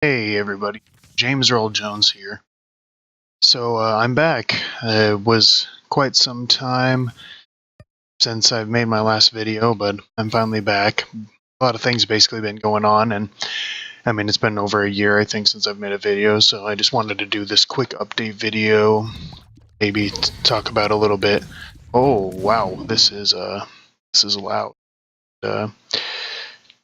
Hey everybody, James Earl Jones here. So I'm back. It was quite some time since I've made my last video, but I'm finally back. A lot of things basically been going on, and I mean it's been over a year I think since I've made a video, so I just wanted to do this quick update video, maybe talk about a little bit. Oh wow, this is loud.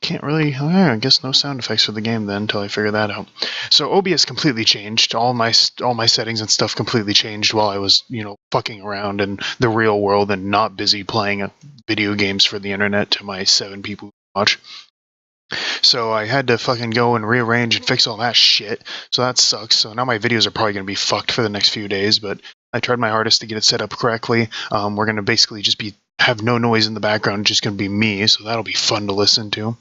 Can't really, I guess no sound effects for the game then until I figure that out. So OBS completely changed. All my settings and stuff completely changed while I was, fucking around in the real world and not busy playing video games for the internet to my 7 people who watch. So I had to fucking go and rearrange and fix all that shit. So that sucks. So now my videos are probably going to be fucked for the next few days, but I tried my hardest to get it set up correctly. We're going to basically just have no noise in the background, just going to be me, so that'll be fun to listen to.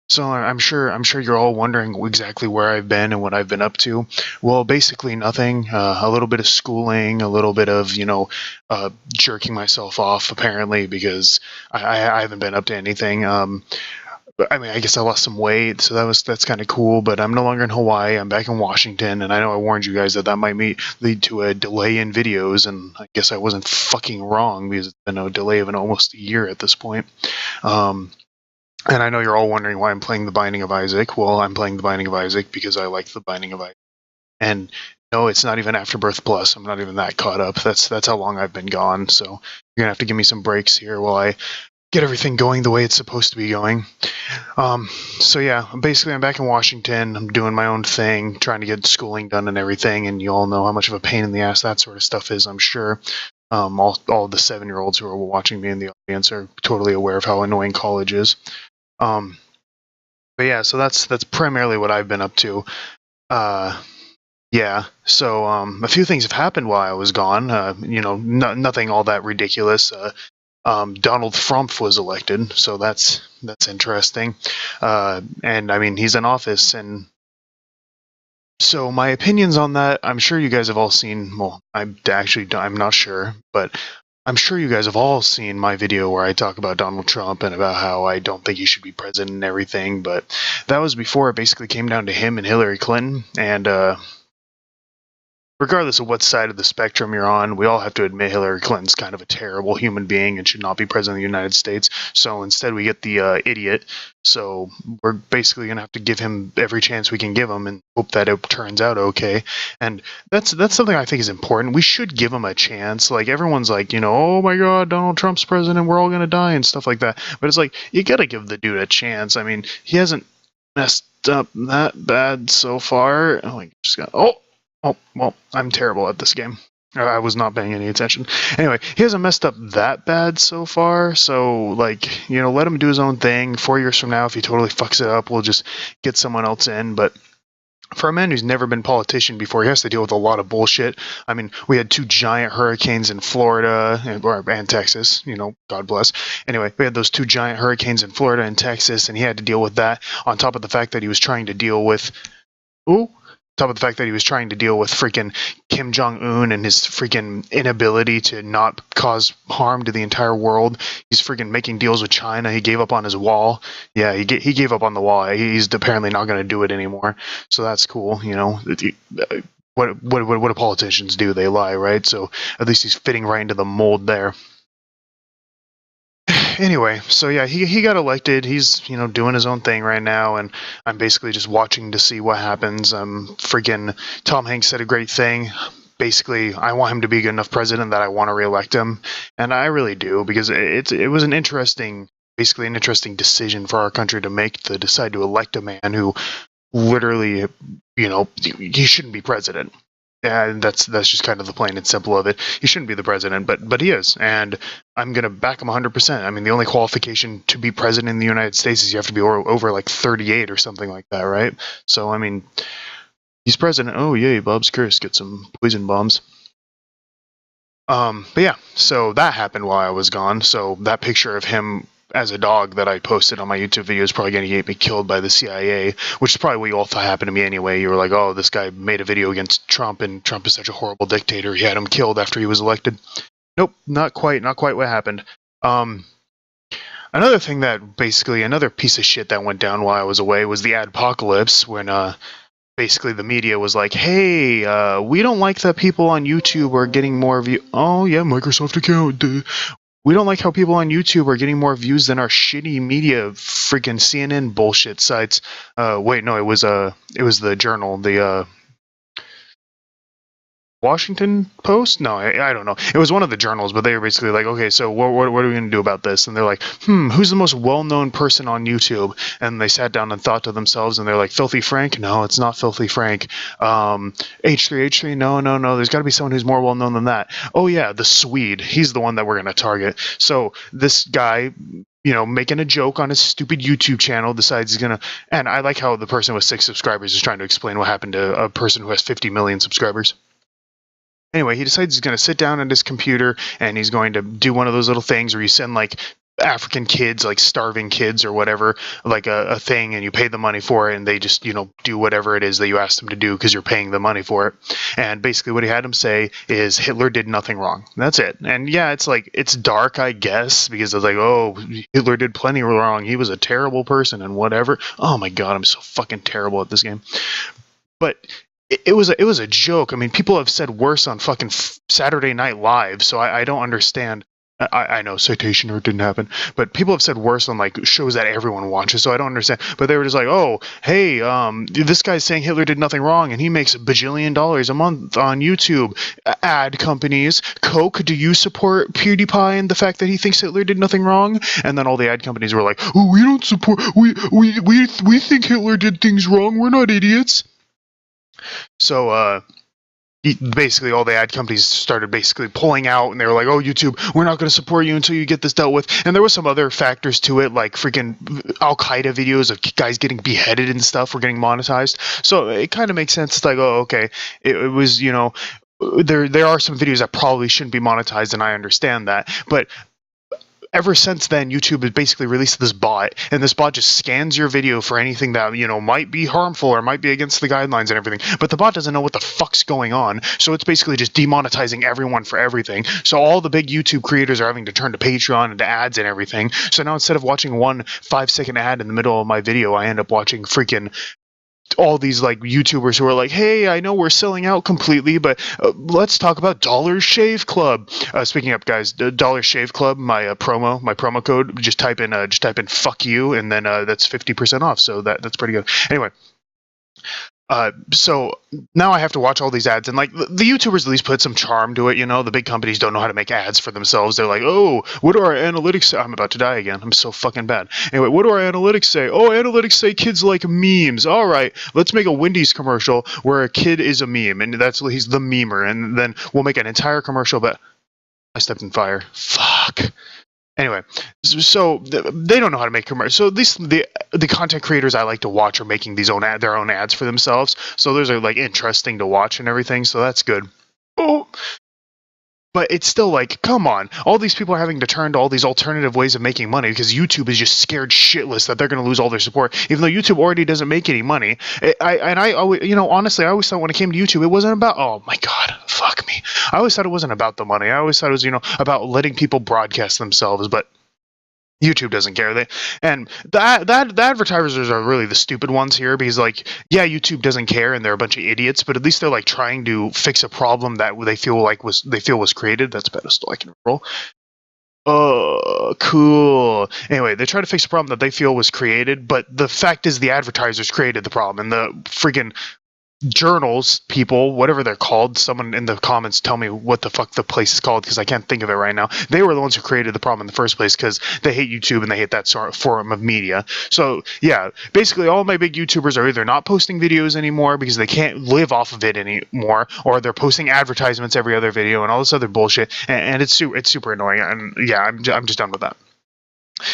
So I'm sure you're all wondering exactly where I've been and what I've been up to. Well, basically nothing. A little bit of schooling, a little bit of jerking myself off apparently because I haven't been up to anything. I mean, I guess I lost some weight, so that's kind of cool. But I'm no longer in Hawaii. I'm back in Washington, and I know I warned you guys that might lead to a delay in videos, and I guess I wasn't fucking wrong because it's been a delay of almost a year at this point. And I know you're all wondering why I'm playing The Binding of Isaac. Well, I'm playing The Binding of Isaac because I like The Binding of Isaac. And no, it's not even Afterbirth Plus. I'm not even that caught up. That's how long I've been gone. So you're gonna have to give me some breaks here while I get everything going the way it's supposed to be going. So yeah, basically I'm back in Washington. I'm doing my own thing, trying to get schooling done and everything, and you all know how much of a pain in the ass that sort of stuff is, I'm sure. All the 7-year-olds who are watching me in the audience are totally aware of how annoying college is. But yeah, so that's primarily what I've been up to. Yeah, so a few things have happened while I was gone. Nothing all that ridiculous. Donald Trump was elected, so that's interesting. And I mean, he's in office, and so my opinions on that, I'm sure you guys have all seen. Well, I'm not sure, but I'm sure you guys have all seen my video where I talk about Donald Trump and about how I don't think he should be president and everything. But that was before it basically came down to him and Hillary Clinton, and regardless of what side of the spectrum you're on, we all have to admit Hillary Clinton's kind of a terrible human being and should not be president of the United States. So instead we get the idiot. So we're basically going to have to give him every chance we can give him and hope that it turns out okay. And that's something I think is important. We should give him a chance. Like, everyone's like, oh my God, Donald Trump's president, we're all going to die and stuff like that. But it's like, you got to give the dude a chance. I mean, he hasn't messed up that bad so far. Oh, well, I'm terrible at this game. I was not paying any attention. Anyway, he hasn't messed up that bad so far, so, let him do his own thing. 4 years from now, if he totally fucks it up, we'll just get someone else in, but for a man who's never been a politician before, he has to deal with a lot of bullshit. I mean, we had 2 giant hurricanes in Florida and Texas, God bless. Anyway, we had those 2 giant hurricanes in Florida and Texas, and he had to deal with that on top of the fact that he was trying to deal with... freaking Kim Jong-un and his freaking inability to not cause harm to the entire world. He's freaking making deals with China. He gave up on his wall. Yeah, he gave up on the wall. He's apparently not going to do it anymore. So that's cool. What do politicians do? They lie, right? So at least he's fitting right into the mold there. Anyway, so yeah, he got elected. He's, doing his own thing right now, and I'm basically just watching to see what happens. Freaking Tom Hanks said a great thing. Basically, I want him to be a good enough president that I want to reelect him, and I really do, because it was an interesting decision for our country to make, to decide to elect a man who literally, he shouldn't be president. And that's just kind of the plain and simple of it. He shouldn't be the president, but he is, and I'm gonna back him 100%. I mean, the only qualification to be president in the United States is you have to be over like 38 or something like that, right? So I mean, he's president. Oh yay, Bob's Curse, get some poison bombs. But yeah, so that happened while I was gone. So that picture of him as a dog that I posted on my YouTube video is probably going to get me killed by the CIA, which is probably what you all thought happened to me anyway. You were like, oh, this guy made a video against Trump, and Trump is such a horrible dictator. He had him killed after he was elected. Nope, not quite what happened. another thing that basically another piece of shit that went down while I was away was the adpocalypse when basically the media was like, hey, we don't like that people on YouTube are getting more view. Oh yeah, Microsoft account. Duh. We don't like how people on YouTube are getting more views than our shitty media, freaking CNN bullshit sites. Wait, no, it was the Journal, the Washington Post? No, I don't know. It was one of the journals, but they were basically like, okay, so what are we going to do about this? And they're like, who's the most well-known person on YouTube? And they sat down and thought to themselves, and they're like, Filthy Frank? No, it's not Filthy Frank. H3H3? No. There's got to be someone who's more well-known than that. Oh, yeah, the Swede. He's the one that we're going to target. So this guy, making a joke on his stupid YouTube channel, decides he's going to... And I like how the person with 6 subscribers is trying to explain what happened to a person who has 50 million subscribers. Anyway, he decides he's going to sit down at his computer and he's going to do one of those little things where you send like African kids, like starving kids or whatever, like a thing, and you pay the money for it, and they just, do whatever it is that you ask them to do because you're paying the money for it. And basically what he had him say is Hitler did nothing wrong. That's it. And yeah, it's dark, I guess, because it's like, oh, Hitler did plenty wrong. He was a terrible person and whatever. Oh my God, I'm so fucking terrible at this game. But it was a joke. I mean, people have said worse on fucking Saturday Night Live, so I don't understand. I know citation or didn't happen, but people have said worse on like shows that everyone watches, so I don't understand. But they were just like, oh, hey, this guy's saying Hitler did nothing wrong, and he makes $1 bajillion a month on YouTube. Ad companies, Coke, do you support PewDiePie and the fact that he thinks Hitler did nothing wrong? And then all the ad companies were like, oh, we don't support. We think Hitler did things wrong. We're not idiots. So, basically all the ad companies started basically pulling out, and they were like, oh, YouTube, we're not going to support you until you get this dealt with. And there was some other factors to it, like freaking Al-Qaeda videos of guys getting beheaded and stuff were getting monetized. So it kind of makes sense. It's like, oh, okay, it was, there are some videos that probably shouldn't be monetized, and I understand that. But ever since then, YouTube has basically released this bot, and this bot just scans your video for anything that, might be harmful or might be against the guidelines and everything. But the bot doesn't know what the fuck's going on, so it's basically just demonetizing everyone for everything. So all the big YouTube creators are having to turn to Patreon and to ads and everything. So now instead of watching one 5-second ad in the middle of my video, I end up watching freaking all these like YouTubers who are like, hey, I know we're selling out completely, but let's talk about Dollar Shave Club. Speaking up, guys, Dollar Shave Club, my promo code. Just type in fuck you, and then that's 50% off. So that's pretty good. Anyway. So now I have to watch all these ads, and like the YouTubers at least put some charm to it, the big companies don't know how to make ads for themselves. They're like, oh, what do our analytics say? I'm about to die again. I'm so fucking bad. Anyway, what do our analytics say? Oh, analytics say kids like memes. All right, let's make a Wendy's commercial where a kid is a meme, and he's the memer, and then we'll make an entire commercial. But I stepped in fire. Fuck. Anyway, so they don't know how to make commercials. So at least the content creators I like to watch are making their own ads for themselves. So those are like interesting to watch and everything. So that's good. Oh. But it's still like, come on. All these people are having to turn to all these alternative ways of making money because YouTube is just scared shitless that they're going to lose all their support, even though YouTube already doesn't make any money. I always, honestly, I always thought when it came to YouTube, it wasn't about, oh my God, fuck me. I always thought it wasn't about the money. I always thought it was, about letting people broadcast themselves, but YouTube doesn't care. The advertisers are really the stupid ones here because, like, yeah, YouTube doesn't care and they're a bunch of idiots, but at least they're like trying to fix a problem that they feel was created. That's pedestal I can roll. Oh, cool. Anyway, they try to fix a problem that they feel was created, but the fact is the advertisers created the problem, and the freaking journals people, whatever they're called, someone in the comments tell me what the fuck the place is called because I can't think of it right now. They were the ones who created the problem in the first place because they hate YouTube and they hate that sort of form of media. So yeah, basically all my big YouTubers are either not posting videos anymore because they can't live off of it anymore, or they're posting advertisements every other video and all this other bullshit, and it's super annoying. And yeah, I'm just done with that.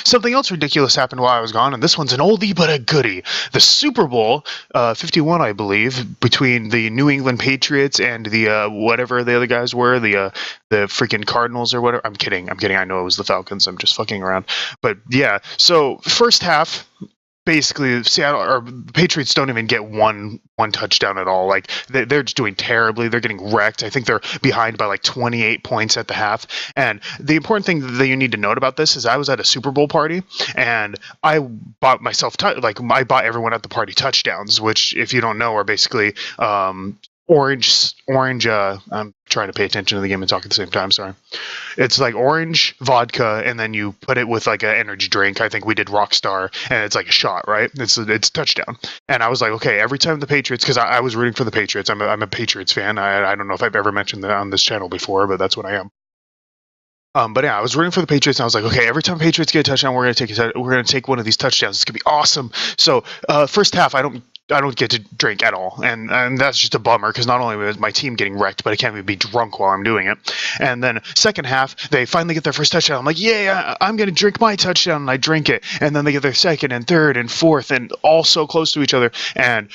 Something else ridiculous happened while I was gone, and this one's an oldie but a goodie. The Super Bowl 51, I believe, between the New England Patriots and the whatever the other guys were, the freaking Cardinals or whatever. I'm kidding. I know it was the Falcons. I'm just fucking around. But yeah, so first half, basically Seattle or the Patriots don't even get one touchdown at all. Like they're just doing terribly. They're getting wrecked. I think they're behind by like 28 points at the half. And the important thing that you need to note about this is I was at a Super Bowl party and I bought myself I bought everyone at the party touchdowns, which if you don't know are basically orange. I'm trying to pay attention to the game and talk at the same time. Sorry. It's like orange vodka, and then you put it with like an energy drink. I think we did Rockstar, and it's like a shot, right? It's touchdown. And I was like, okay, every time the Patriots, because I was rooting for the Patriots. I'm a Patriots fan. I don't know if I've ever mentioned that on this channel before, but that's what I am. But yeah, I was rooting for the Patriots, and I was like, okay, every time Patriots get a touchdown, we're gonna take one of these touchdowns. It's gonna be awesome. So first half, I don't get to drink at all, and that's just a bummer because not only is my team getting wrecked, but I can't even be drunk while I'm doing it. And then second half, they finally get their first touchdown. I'm like, yeah, I'm gonna drink my touchdown, and I drink it. And then they get their second and third and fourth, and all so close to each other. And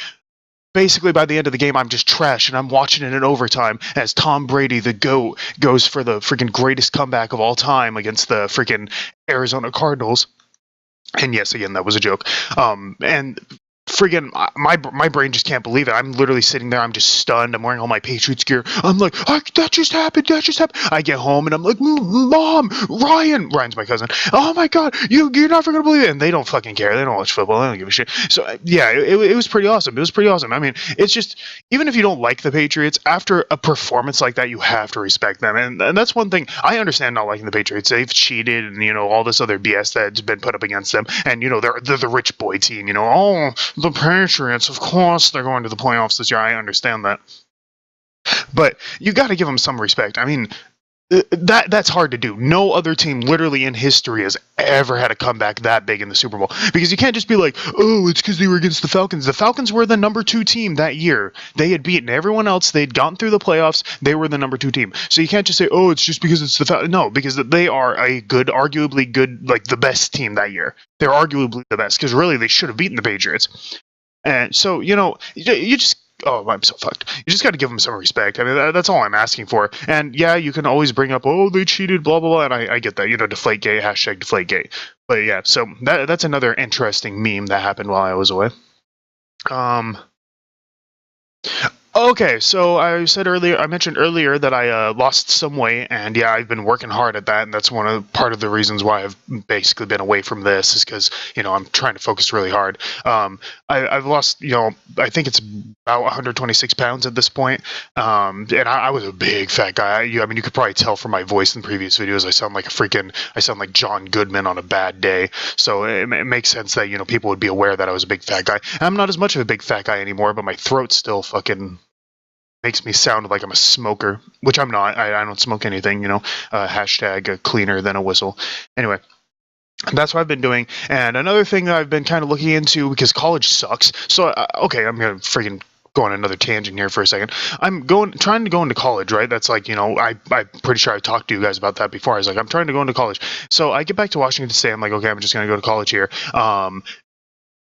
basically by the end of the game, I'm just trash, and I'm watching it in overtime as Tom Brady, the GOAT, goes for the freaking greatest comeback of all time against the freaking Arizona Cardinals. And yes, again, that was a joke. And friggin' my brain just can't believe it. I'm literally sitting there. I'm just stunned. I'm wearing all my Patriots gear. I'm like, that just happened. I get home and I'm like, Mom, Ryan's my cousin. Oh my God, you're not gonna believe it. And they don't fucking care. They don't watch football. They don't give a shit. So yeah, it was pretty awesome. It was pretty awesome. I mean, it's just, even if you don't like the Patriots, after a performance like that, you have to respect them. And that's one thing. I understand not liking the Patriots. They've cheated and, all this other BS that's been put up against them. And, they're the rich boy team, the Patriots, of course, they're going to the playoffs this year. I understand that. But you got to give them some respect. I mean, that's hard to do. No other team literally in history has ever had a comeback that big in the Super Bowl. Because you can't just be like, oh, it's because they were against the Falcons. The Falcons were the number 2 team that year. They had beaten everyone else. They'd gotten through the playoffs. They were the number 2 team. So you can't just say, oh, it's just because it's the Falcons. No, because they are arguably good, like the best team that year. They're arguably the best because really they should have beaten the Patriots. And so, you just, oh, I'm so fucked. You just got to give them some respect. I mean, that's all I'm asking for. And yeah, you can always bring up, oh, they cheated, blah, blah, blah. And I get that, Deflategate, hashtag Deflategate. But yeah, so that's another interesting meme that happened while I was away. Okay, so I mentioned earlier that I lost some weight, and yeah, I've been working hard at that, and that's part of the reasons why I've basically been away from this is because, I'm trying to focus really hard. I've lost, I think it's about 126 pounds at this point, and I was a big fat guy. I mean, you could probably tell from my voice in previous videos, I sound like John Goodman on a bad day, so it makes sense that, people would be aware that I was a big fat guy. I'm not as much of a big fat guy anymore, but my throat's still fucking makes me sound like I'm a smoker, which I'm not. I don't smoke anything, hashtag cleaner than a whistle. Anyway, that's what I've been doing. And another thing that I've been kind of looking into, because college sucks. So, okay, I'm going to freaking go on another tangent here for a second. I'm trying to go into college, right? That's like, I'm pretty sure I talked to you guys about that before. I was like, I'm trying to go into college. So I get back to Washington State. I'm like, okay, I'm just going to go to college here.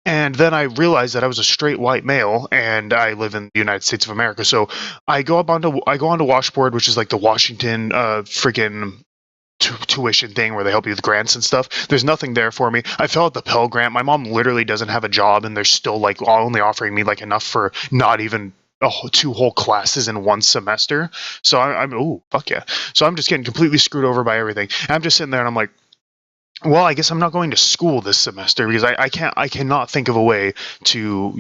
And then I realized that I was a straight white male, and I live in the United States of America. So I go onto Washboard, which is like the Washington freaking tuition thing where they help you with grants and stuff. There's nothing there for me. I filled out the Pell Grant. My mom literally doesn't have a job, and they're still like only offering me like enough for not even 2 whole classes in 1 semester. So I'm oh fuck yeah. So I'm just getting completely screwed over by everything. And I'm just sitting there, and I'm like, well, I guess I'm not going to school this semester because I cannot think of a way to,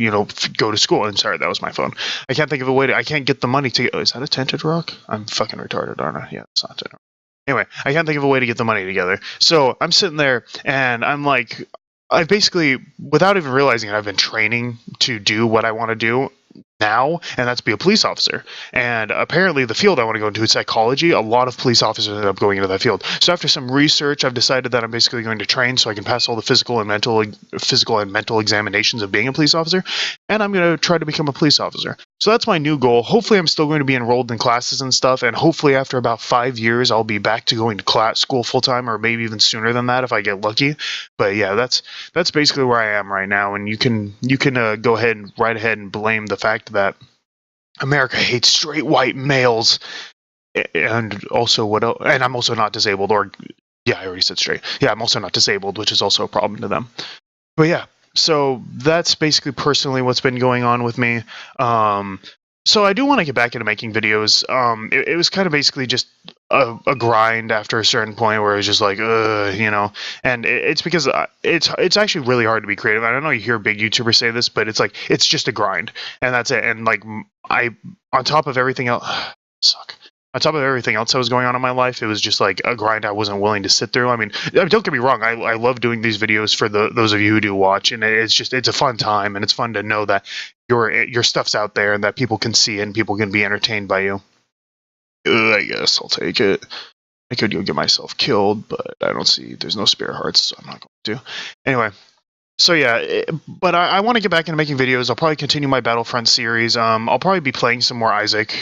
go to school. And sorry, that was my phone. I can't think of a way I can't get the money to, is that a tinted rock? I'm fucking retarded, aren't I? Yeah, it's not tinted rock. Anyway, I can't think of a way to get the money together. So I'm sitting there and I'm like, I've basically, without even realizing it, I've been training to do what I want to do now, and that's be a police officer. And apparently the field I want to go into is psychology. A lot of police officers end up going into that field. So after some research, I've decided that I'm basically going to train so I can pass all the physical and mental examinations of being a police officer, and I'm going to try to become a police officer. So that's my new goal. Hopefully I'm still going to be enrolled in classes and stuff, and hopefully after about 5 years I'll be back to going to school full time, or maybe even sooner than that if I get lucky. But yeah, that's basically where I am right now, and you can go ahead and right ahead and blame the fact that America hates straight white males, and also and I'm also not disabled, or yeah, I already said straight. Yeah, I'm also not disabled, which is also a problem to them. But yeah, so that's basically personally what's been going on with me. So I do want to get back into making videos. It was kind of basically just a grind after a certain point where it was just like, and it's because it's actually really hard to be creative. I don't know, you hear big YouTubers say this, but it's like, it's just a grind, and that's it. And like, on top of everything else, suck. On top of everything else that was going on in my life, it was just like a grind I wasn't willing to sit through. I mean, don't get me wrong, I love doing these videos for those of you who do watch, and it's a fun time, and it's fun to know that your stuff's out there and that people can see it and people can be entertained by you. I guess I'll take it. I could go get myself killed, but I don't see, there's no spare hearts, so I'm not going to. Anyway, so yeah, but I want to get back into making videos. I'll probably continue my Battlefront series. I'll probably be playing some more Isaac.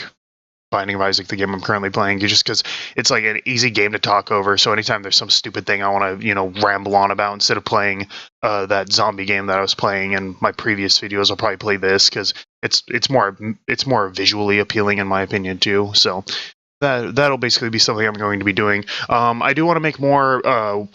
Binding of Isaac, the game I'm currently playing, just because it's like an easy game to talk over. So anytime there's some stupid thing I want to, ramble on about, instead of playing that zombie game that I was playing in my previous videos, I'll probably play this because it's more visually appealing in my opinion too. So that'll basically be something I'm going to be doing. I do want to make more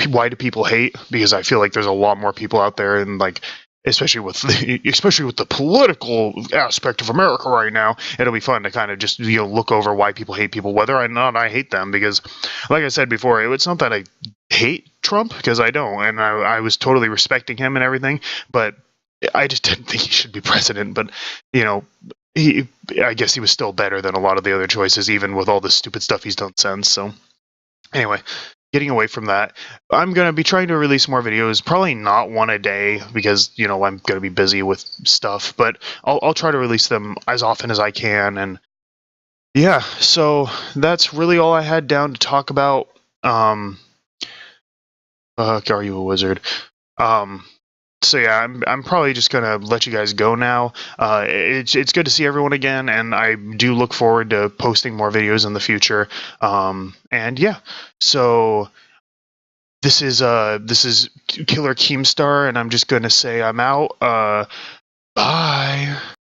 Why Do People Hate, because I feel like there's a lot more people out there, and like, especially with the political aspect of America right now, it'll be fun to kind of just look over why people hate people, whether or not I hate them. Because, like I said before, it's not that I hate Trump, because I don't, and I was totally respecting him and everything, but I just didn't think he should be president. But I guess he was still better than a lot of the other choices, even with all the stupid stuff he's done since. So anyway, getting away from that, I'm going to be trying to release more videos, probably not one a day, because, I'm going to be busy with stuff, but I'll try to release them as often as I can. And yeah, so that's really all I had down to talk about. Are you a wizard? So yeah, I'm probably just gonna let you guys go now. It's good to see everyone again, and I do look forward to posting more videos in the future. And yeah, so this is Killer Keemstar, and I'm just gonna say I'm out. Bye.